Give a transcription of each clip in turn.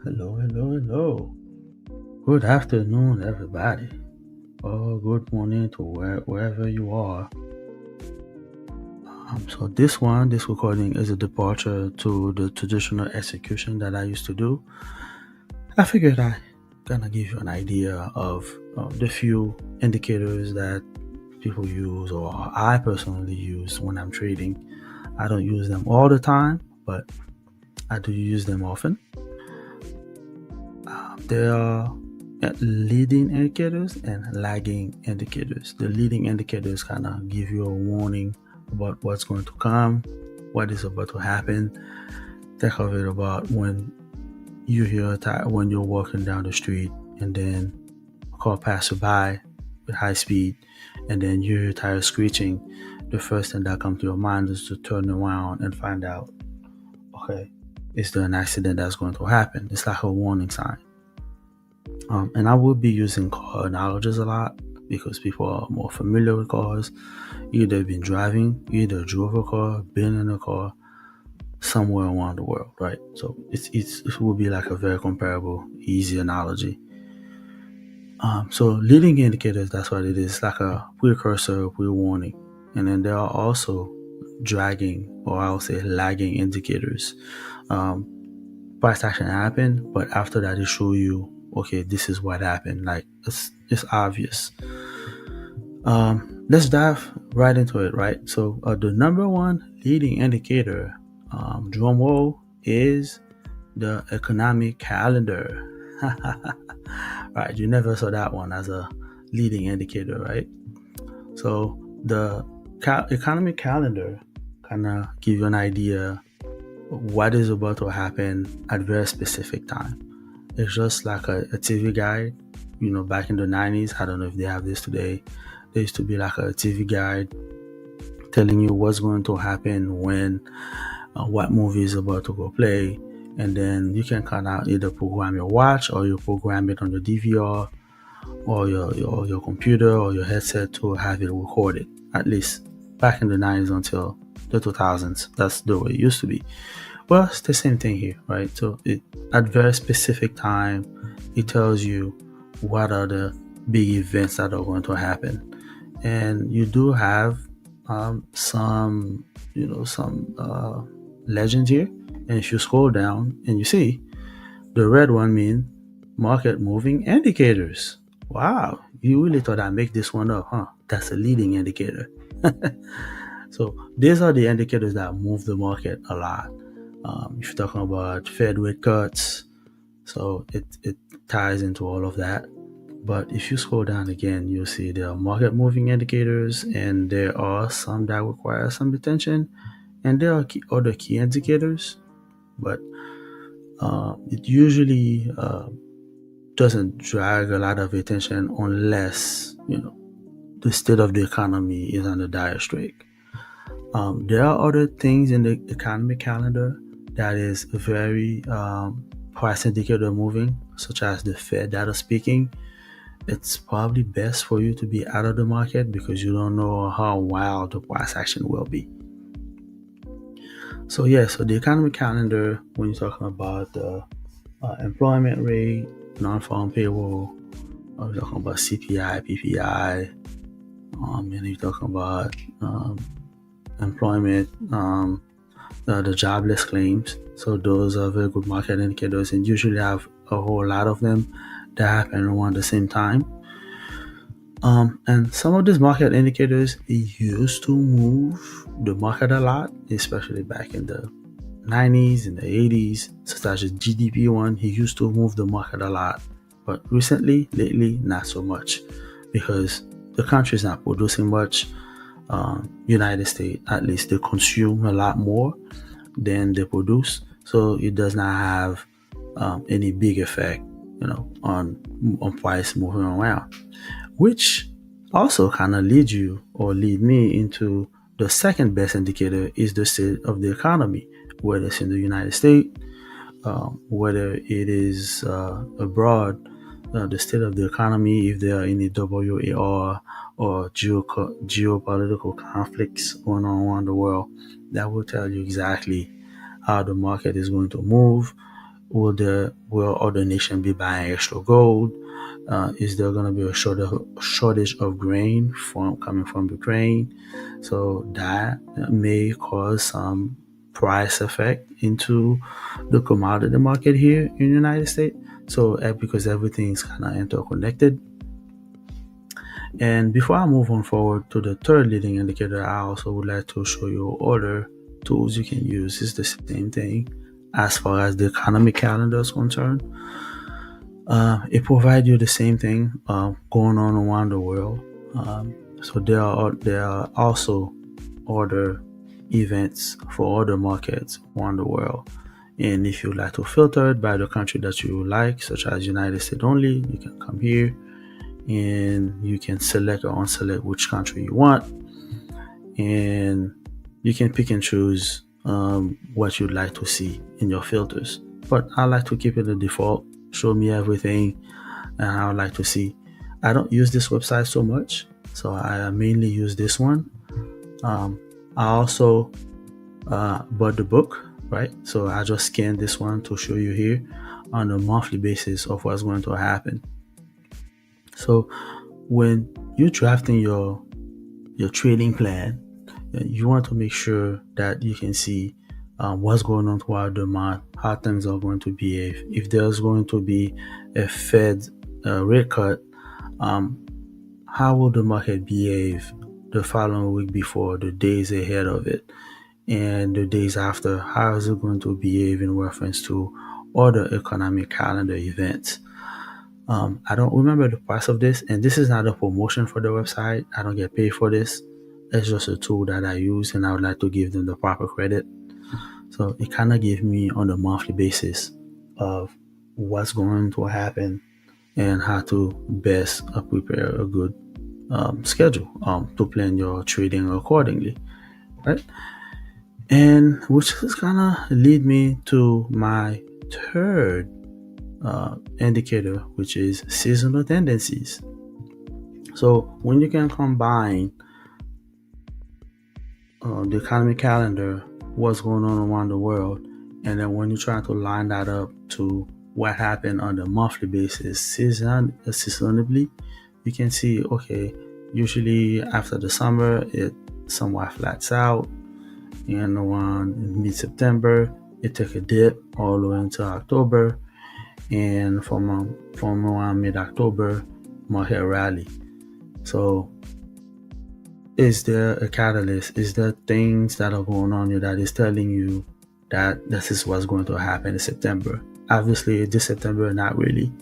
Hello, hello, hello. Good afternoon, everybody. Or good morning to wherever you are. So this recording is a departure to the traditional execution that I used to do. I figured I gonna give you an idea of the few indicators that people use, or I personally use when I'm trading. I don't use them all the time, but I do use them often. There are leading indicators and lagging indicators. The leading indicators kind of give you a warning about what's going to come, what is about to happen. Think of it about when you hear when you're walking down the street and then a car passes by with high speed, and then you hear tires screeching. The first thing that comes to your mind is to turn around and find out, okay, is there an accident that's going to happen? It's like a warning sign. And I will be using car analogies a lot because people are more familiar with cars. Either been driving, either drove a car, been in a car somewhere around the world, right? So it will be like a very comparable, easy analogy. So leading indicators, that's what it is, like a precursor, pre-warning. And then there are also dragging, or I'll say lagging indicators. Price action happened, but after that it show you, okay, this is what happened. Like it's obvious. Let's dive right into it, right? So the number one leading indicator, drum roll, is the economic calendar. Right, you never saw that one as a leading indicator, right? So the economic calendar kind of give you an idea what is about to happen at a very specific time. It's just like a TV guide. Back in the 90s, I don't know if they have this today. There used to be like a TV guide telling you what's going to happen when, what movie is about to go play. And then you can kind of either program your watch or you program it on your DVR or your computer or your headset to have it recorded. At least back in the 90s until the 2000s. That's the way it used to be. Well, it's the same thing here, right? So at very specific time, it tells you what are the big events that are going to happen. And you do have some legends here. And if you scroll down and you see the red one means market moving indicators. Wow, you really thought I'd make this one up, huh? That's a leading indicator. So these are the indicators that move the market a lot. If you're talking about Fed rate cuts, so it ties into all of that. But if you scroll down again, you'll see there are market moving indicators, and there are some that require some attention, and there are other key indicators, but it usually doesn't drag a lot of attention unless the state of the economy is under dire straits. There are other things in the economic calendar that is very price indicator moving, such as the Fed data speaking. It's probably best for you to be out of the market because you don't know how wild the price action will be. So so the economic calendar, when you're talking about the employment rate, non-farm payroll, you're talking about CPI, PPI, and you're talking about employment, the jobless claims. So those are very good market indicators, and usually have a whole lot of them that happen around the same time. And some of these market indicators used to move the market a lot, especially back in the 90s and the 80s, such as the GDP one. He used to move the market a lot, but lately, not so much, because the country is not producing much. United States, at least, they consume a lot more than they produce, so it does not have any big effect, on price moving around. Which also kind of lead me into the second best indicator is the state of the economy, whether it's in the United States, whether it is abroad, the state of the economy, if there are any WAR or geopolitical conflicts going on around the world, that will tell you exactly how the market is going to move, will other nation be buying extra gold? Is there going to be a shortage of grain coming from Ukraine? So that may cause some price effect into the commodity market here in the United States. So because everything's kind of interconnected. And before I move on forward to the third leading indicator, I also would like to show you other tools you can use. It's the same thing as far as the economic calendar is concerned. It provides you the same thing going on around the world. So there are also other events for other markets around the world. And if you like to filter it by the country that you like, such as United States only, you can come here and you can select or unselect which country you want, and you can pick and choose what you'd like to see in your filters. But I like to keep it the default, show me everything and I would like to see. I don't use this website so much, so I mainly use this one. I also bought the book, right? So I just scanned this one to show you here on a monthly basis of what's going to happen. So when you're drafting your trading plan, you want to make sure that you can see what's going on throughout the month, how things are going to behave. If there's going to be a Fed rate cut, how will the market behave the following week before, the days ahead of it, and the days after? How is it going to behave in reference to other economic calendar events? I don't remember the price of this, and this is not a promotion for the website. I don't get paid for this. It's just a tool that I use, and I would like to give them the proper credit. So it kind of gave me on a monthly basis of what's going to happen and how to best prepare a good schedule to plan your trading accordingly, right? And which is kind of lead me to my third indicator, which is seasonal tendencies. So when you can combine the economic calendar, what's going on around the world, and then when you try to line that up to what happened on the monthly basis, seasonally, you can see, okay, usually after the summer, it somewhat flats out, and around mid-September, it took a dip all the way into October, and from around mid-October, market rally. So is there a catalyst? Is there things that are going on here that is telling you that this is what's going to happen in September? Obviously, this September, not really,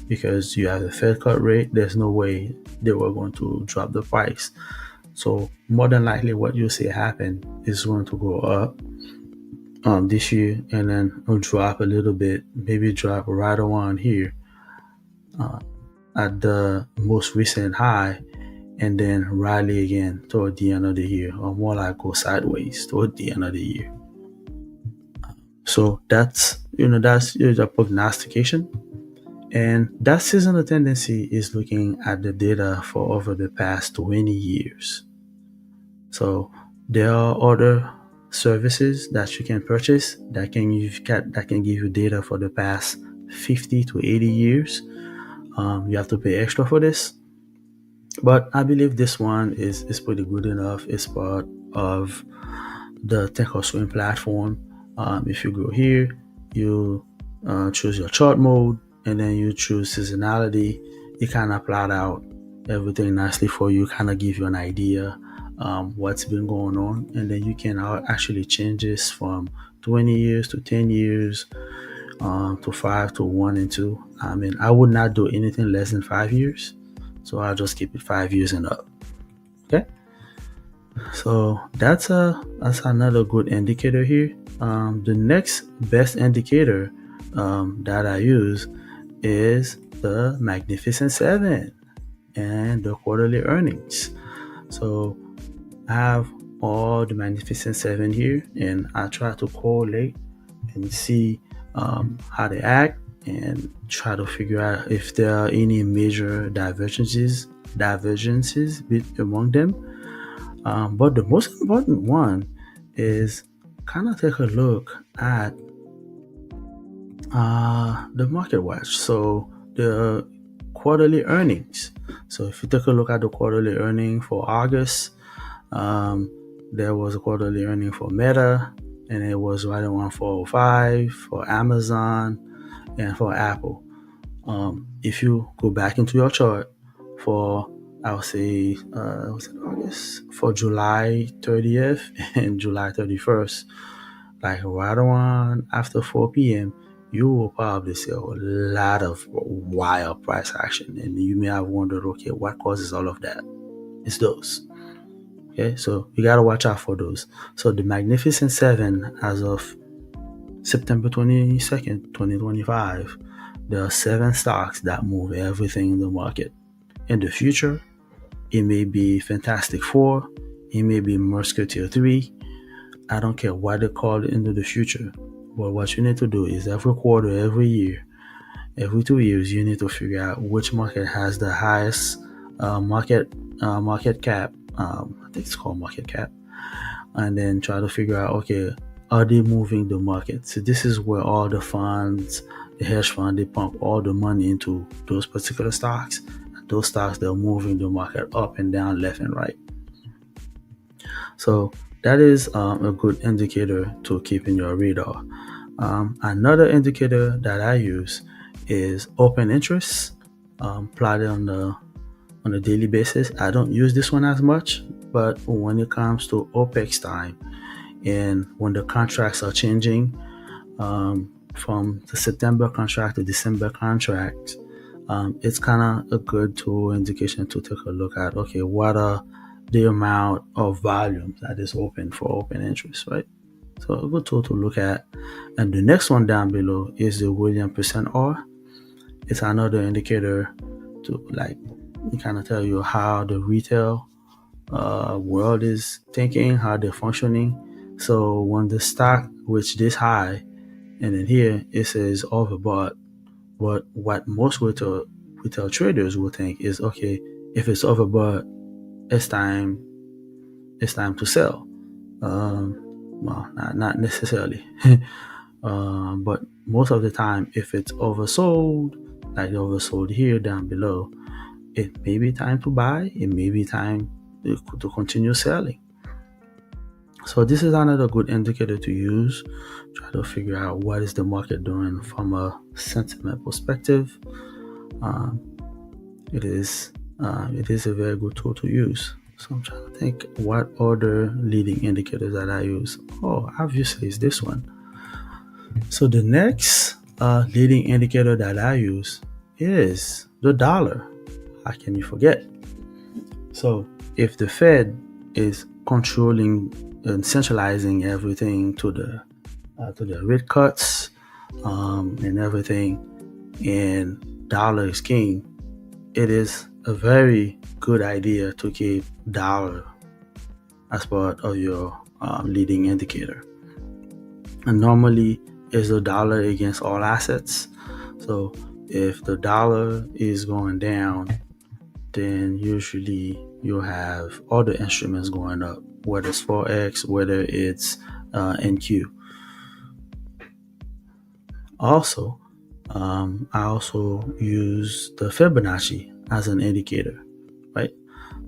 because you have a Fed cut rate. There's no way they were going to drop the price. So more than likely, what you see happen is going to go up this year, and then it'll drop a little bit, maybe drop right around here at the most recent high, and then rally again toward the end of the year, or more like go sideways toward the end of the year. So that's a prognostication. And that seasonal tendency is looking at the data for over the past 20 years. So there are other services that you can purchase that can give you data for the past 50 to 80 years. You have to pay extra for this, but I believe this one is pretty good enough. It's part of the Thinkorswim platform. If you go here, you choose your chart mode, and then you choose seasonality. It kind of plot out everything nicely for you, kind of give you an idea what's been going on, and then you can actually change this from 20 years to 10 years to 5 to 1 and 2. I mean, I would not do anything less than 5 years, so I'll just keep it 5 years and up. Okay, so that's another good indicator here. The next best indicator that I use is the Magnificent 7 and the quarterly earnings. So I have all the Magnificent 7 here, and I try to correlate and see how they act and try to figure out if there are any major divergences among them. But the most important one is kind of take a look at The market watch. So the quarterly earnings. So if you take a look at the quarterly earning for August, there was a quarterly earning for Meta, and it was right around 405 for Amazon and for Apple. If you go back into your chart for, I'll say, was it August? For July 30th and July 31st, like right around after 4 p.m., you will probably see a lot of wild price action. And you may have wondered, okay, what causes all of that? It's those. Okay, so you got to watch out for those. So the Magnificent 7, as of September 22nd, 2025, there are 7 stocks that move everything in the market. In the future, it may be Fantastic Four, it may be Musketeer 3. I don't care what they call it into the future. But what you need to do is every quarter, every year, every 2 years, you need to figure out which market has the highest market cap. I think it's called market cap, and then try to figure out, okay, are they moving the market? So this is where all the funds, the hedge fund, they pump all the money into those particular stocks. And those stocks, they're moving the market up and down, left and right. So that is a good indicator to keep in your radar. Another indicator that I use is open interest, plotted on a daily basis. I don't use this one as much, but when it comes to OPEX time and when the contracts are changing from the September contract to December contract, it's kind of a good tool indication to take a look at, okay, what are the amount of volume that is open for open interest, right? So a good tool to look at. And the next one down below is the Williams percent R. It's another indicator to kind of tell you how the retail world is thinking, how they're functioning. So when the stock reach this high, and then here it says overbought, but what most retail traders will think is, okay, if it's overbought, it's time to sell. Well, not necessarily, but most of the time, if it's oversold, like oversold here down below, it may be time to buy. It may be time to continue selling. So this is another good indicator to use. Try to figure out what is the market doing from a sentiment perspective. It is a very good tool to use. So I'm trying to think what other leading indicators that I use. Oh, obviously it's this one. So the next leading indicator that I use is the dollar. How can you forget? So if the Fed is controlling and centralizing everything to the rate cuts and everything, and dollar is king, it is a very good idea to keep dollar as part of your leading indicator. And normally is the dollar against all assets. So if the dollar is going down, then usually you'll have other instruments going up, whether it's Forex, whether it's NQ. Also, I also use the Fibonacci as an indicator, right?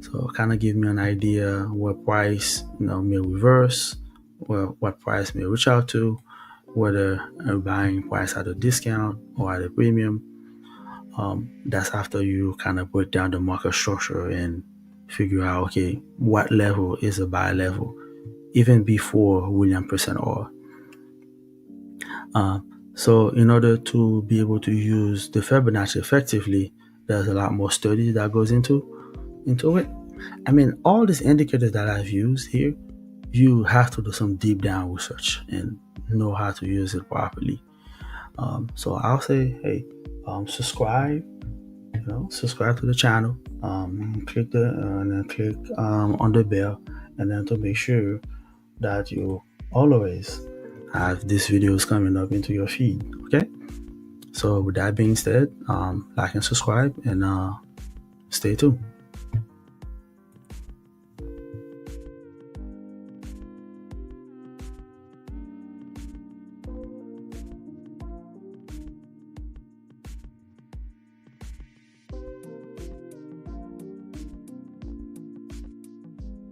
So kind of give me an idea what price may reverse, what price may reach out to, whether a buying price at a discount or at a premium. That's after you kind of break down the market structure and figure out, okay, what level is a buy level, even before Williams percent R. So in order to be able to use the Fibonacci effectively, there's a lot more study that goes into it. I mean, all these indicators that I've used here, you have to do some deep down research and know how to use it properly. So I'll say, hey, subscribe to the channel, click on the bell, and then to make sure that you always have these videos coming up into your feed. Okay, so with that being said, like and subscribe, and stay tuned.